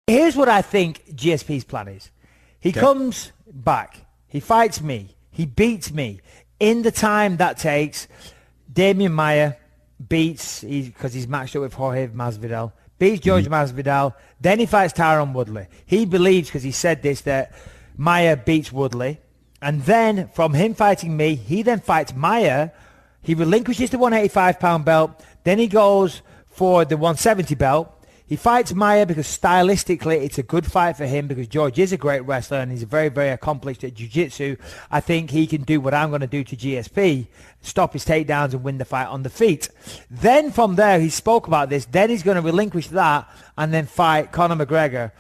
Here's what I think GSP's plan is. He comes back. He fights me. He beats me. In the time that takes, Damian Maia beats, because he's matched up with Jorge Masvidal, beats George Masvidal. Then he fights Tyron Woodley. He believes, because he said this, that Maia beats Woodley. And then from him fighting me, he then fights Maia. He relinquishes the 185-pound belt. Then he goes for the 170 belt. He fights Maia because stylistically it's a good fight for him, because George is a great wrestler and he's very, very accomplished at jiu-jitsu. I think he can do what I'm going to do to GSP, stop his takedowns and win the fight on the feet. Then from there, he spoke about this, then he's going to relinquish that and then fight Conor McGregor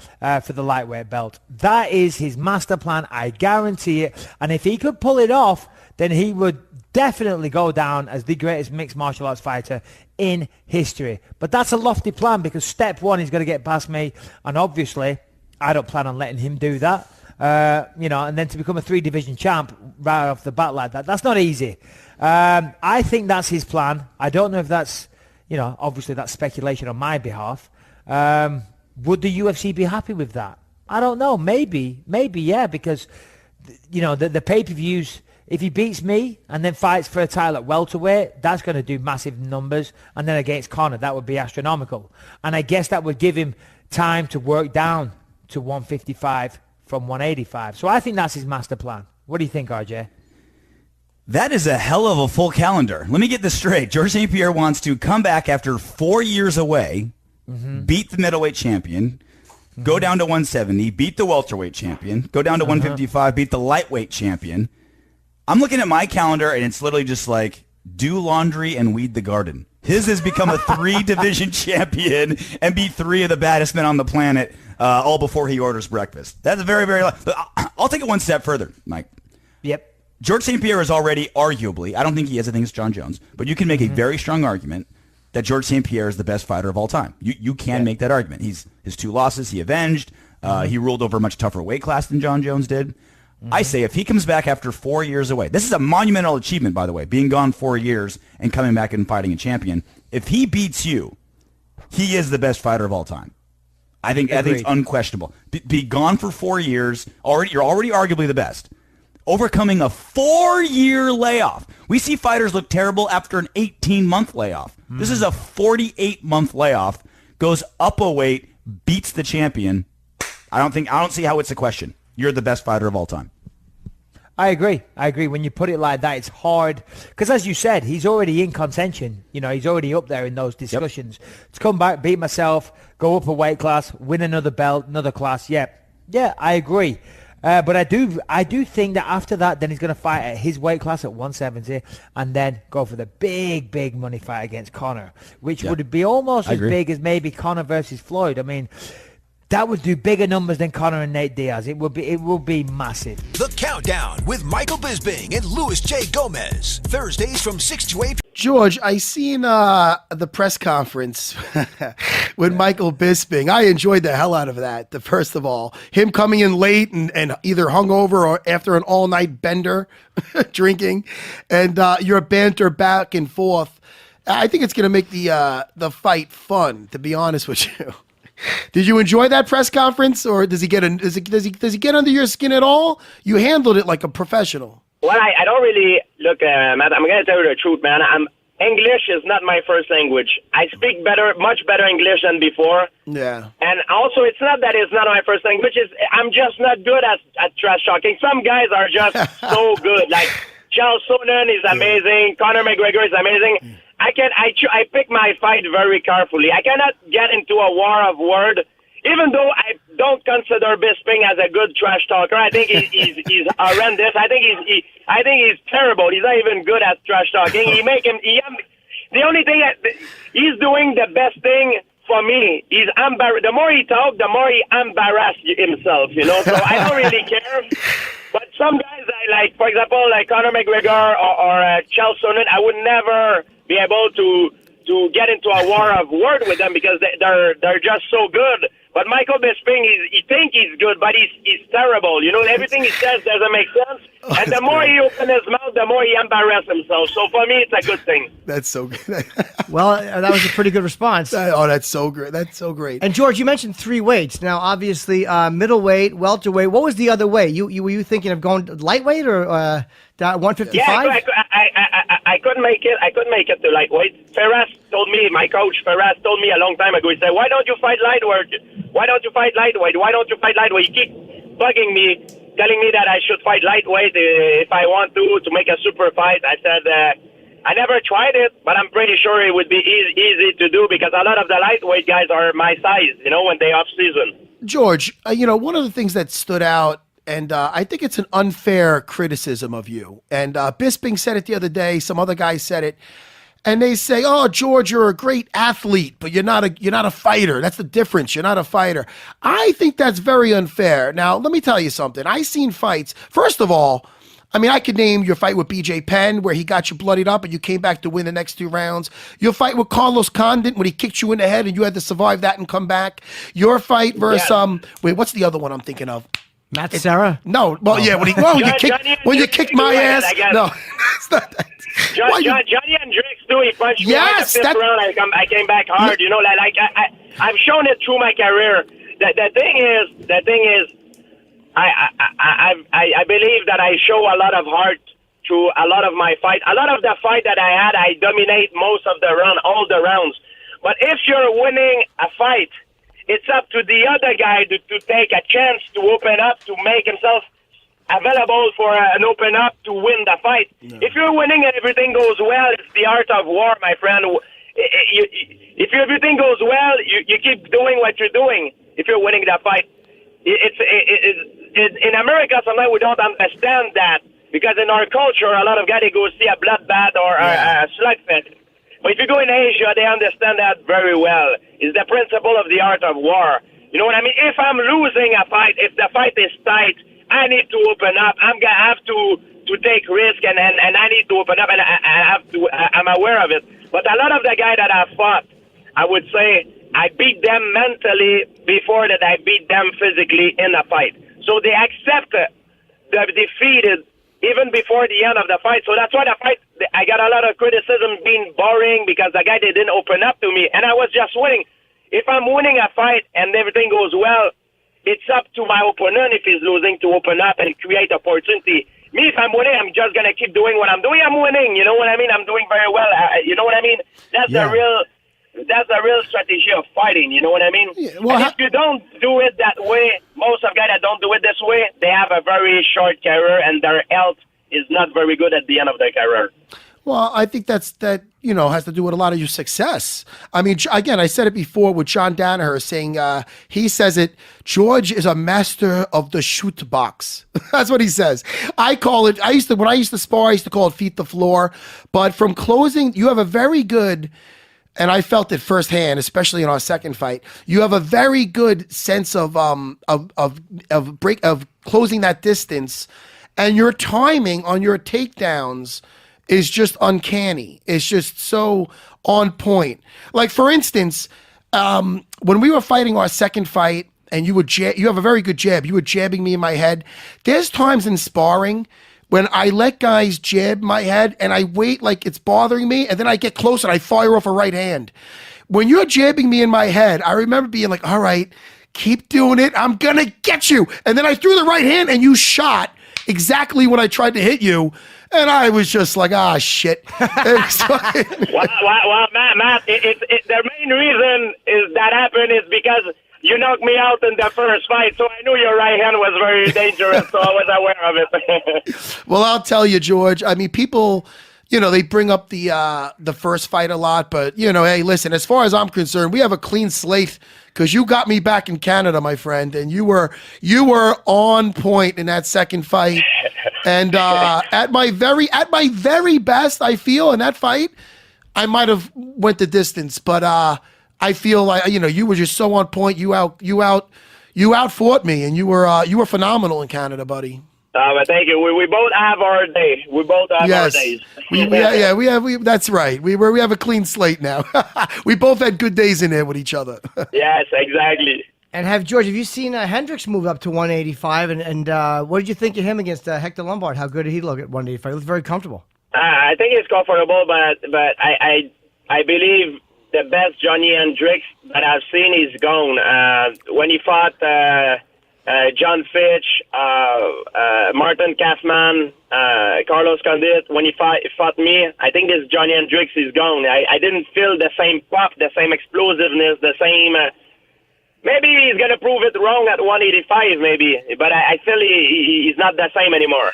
for the lightweight belt. That is his master plan, I guarantee it. And if he could pull it off, then he would definitely go down as the greatest mixed martial arts fighter in history. But that's a lofty plan, because step one is going to get past me, and obviously I don't plan on letting him do that. And then to become a 3-division champ right off the bat like that, that's not easy. I think that's his plan. I don't know if that's, obviously that's speculation on my behalf. Would the UFC be happy with that? I don't know. Maybe, yeah, because, the pay-per-views, if he beats me and then fights for a title at welterweight, that's going to do massive numbers. And then against Conor, that would be astronomical. And I guess that would give him time to work down to 155 from 185. So I think that's his master plan. What do you think, RJ? That is a hell of a full calendar. Let me get this straight. Georges St Pierre wants to come back after 4 years away, beat the middleweight champion, go down to 170, beat the welterweight champion, go down to 155, beat the lightweight champion. I'm looking at my calendar, and it's literally just like, do laundry and weed the garden. His has become a 3-division champion and beat 3 of the baddest men on the planet all before he orders breakfast. That's very, very... I'll take it one step further, Mike. Yep. Georges St Pierre is already, arguably, I don't think he has anything against Jon Jones, but you can make a very strong argument that Georges St Pierre is the best fighter of all time. You can make that argument. His 2 losses, he avenged. He ruled over a much tougher weight class than Jon Jones did. I say if he comes back after 4 years away, this is a monumental achievement, by the way, being gone 4 years and coming back and fighting a champion. If he beats you, he is the best fighter of all time. I think it's unquestionable. Be gone for 4 years. You're already arguably the best. Overcoming a 4-year layoff. We see fighters look terrible after an 18-month layoff. This is a 48-month layoff. Goes up a weight, beats the champion. I don't see how it's a question. You're the best fighter of all time. I agree. When you put it like that, it's hard. Because as you said, he's already in contention. He's already up there in those discussions. To come back, beat myself, go up a weight class, win another belt, another class. Yeah, I agree. But I do think that after that, then he's going to fight at his weight class at 170 and then go for the big, big money fight against Conor, which would be almost as big as maybe Conor versus Floyd. I mean... that would do bigger numbers than Conor and Nate Diaz. It will be massive. The Countdown with Michael Bisping and Luis J. Gomez. Thursdays from 6 to 8. George, I seen the press conference with Michael Bisping. I enjoyed the hell out of that. First of all, him coming in late and either hungover or after an all-night bender drinking, and your banter back and forth. I think it's going to make the fight fun, to be honest with you. Did you enjoy that press conference, or does he get under your skin at all? You handled it like a professional. Well, I don't really look, Matt. I'm going to tell you the truth, man. English is not my first language. I speak much better English than before. Yeah. And also, it's not that it's not my first language. I'm just not good at trash talking. Some guys are just so good. Like Charles Sonnen is amazing. Conor McGregor is amazing. I pick my fight very carefully. I cannot get into a war of word, even though I don't consider Bisping as a good trash talker. I think he's horrendous. I think he's terrible. He's not even good at trash talking. The only thing he's doing the best thing for me. The more he talks, the more he embarrasses himself. So I don't really care. But some guys I like, for example, like Conor McGregor or Charles Sonnen, I would never be able to get into a war of word with them because they're just so good. But Michael Bisping, he think he's good, but he's terrible. You know, everything he says doesn't make sense. And the more he opens his mouth, the more he embarrasses himself. So for me, it's a good thing. That's so good. Well, that was a pretty good response. That's so great. That's so great. And George, you mentioned 3 weights. Now, obviously, middleweight, welterweight. What was the other way? Were you thinking of going lightweight or 155? Yeah, I couldn't make it. I couldn't make it to lightweight. My coach Ferraz told me a long time ago. He said, "Why don't you fight lightweight? Why don't you fight lightweight? Why don't you fight lightweight?" He keep bugging me, telling me that I should fight lightweight if I want to make a super fight. I said, I never tried it, but I'm pretty sure it would be easy to do because a lot of the lightweight guys are my size, you know, when they off season. George, one of the things that stood out, and I think it's an unfair criticism of you, and Bisping said it the other day, some other guys said it, and they say, "Oh, George, you're a great athlete, but you're not a fighter. That's the difference. You're not a fighter." I think that's very unfair. Now, let me tell you something. I've seen fights. First of all, I mean, I could name your fight with BJ Penn where he got you bloodied up and you came back to win the next 2 rounds. Your fight with Carlos Condit when he kicked you in the head and you had to survive that and come back. Your fight versus what's the other one I'm thinking of? Matt Serra? No, well, yeah, when you kicked my ass. No, it's not that. Johnny and Drix too. He punched me right the 5th round. I came back hard. You know, I've shown it through my career. The thing is, I believe that I show a lot of heart through a lot of my fight. A lot of the fight that I had, I dominate most of the round, all the rounds. But if you're winning a fight, it's up to the other guy to take a chance to open up, to make himself available for an open up to win the fight. No. If you're winning and everything goes well, it's the art of war, my friend. If everything goes well, you keep doing what you're doing. If you're winning that fight, in America, sometimes we don't understand that because in our culture, a lot of guys they go see a bloodbath or a slugfest. But if you go in Asia, they understand that very well. It's the principle of the art of war. You know what I mean? If I'm losing a fight, if the fight is tight, I need to open up. I'm gonna have to take risk, and I need to open up, and I'm aware of it. But a lot of the guys that I fought, I would say I beat them mentally before that I beat them physically in a fight. So they accept the defeated even before the end of the fight. So that's why the fight, I got a lot of criticism being boring because the guy, they didn't open up to me, and I was just winning. If I'm winning a fight and everything goes well, it's up to my opponent if he's losing to open up and create opportunity. Me, if I'm winning, I'm just going to keep doing what I'm doing. I'm winning. You know what I mean? I'm doing very well. You know what I mean? That's a real strategy of fighting. You know what I mean? Yeah, well, and if you don't do it that way, most of guys that don't do it this way, they have a very short career and their health is not very good at the end of their career. Well, I think that has to do with a lot of your success. I mean, again, I said it before with John Danaher saying, he says it, George is a master of the shoot box. That's what he says. I call it, when I used to spar, I used to call it feet the floor. But from closing, you have a very good, and I felt it firsthand, especially in our second fight, you have a very good sense of closing that distance, and your timing on your takedowns is just uncanny. It's just so on point. Like, for instance, when we were fighting our second fight, and you have a very good jab. You were jabbing me in my head. There's times in sparring when I let guys jab my head, and I wait like it's bothering me, and then I get close and I fire off a right hand. When you're jabbing me in my head, I remember being like, all right, keep doing it. I'm going to get you. And then I threw the right hand, and you shot exactly when I tried to hit you. And I was just like, shit. Well, Matt, the main reason is that happened is because you knocked me out in the first fight, so I knew your right hand was very dangerous, so I was aware of it. Well, I'll tell you, George, I mean, people, they bring up the first fight a lot, but, hey, listen, as far as I'm concerned, we have a clean slate because you got me back in Canada, my friend, and you were on point in that second fight. And at my very best, I feel in that fight, I might have went the distance, but I feel like you were just so on point. You outfought me, and you were phenomenal in Canada, buddy. But thank you. We both have our day. We both have our days. We have. That's right. We have a clean slate now. We both had good days in there with each other. Yes, exactly. And have you seen Hendricks move up to 185? And what did you think of him against Hector Lombard? How good did he look at 185? He looked very comfortable. I think he's comfortable, but I believe the best Johnny Hendricks that I've seen is gone. When he fought John Fitch, Martin Kaufman, Carlos Condit, when he fought me, I think this Johnny Hendricks is gone. I didn't feel the same pop, the same explosiveness, the same... maybe he's going to prove it wrong at 185, maybe. But I feel he's not the same anymore.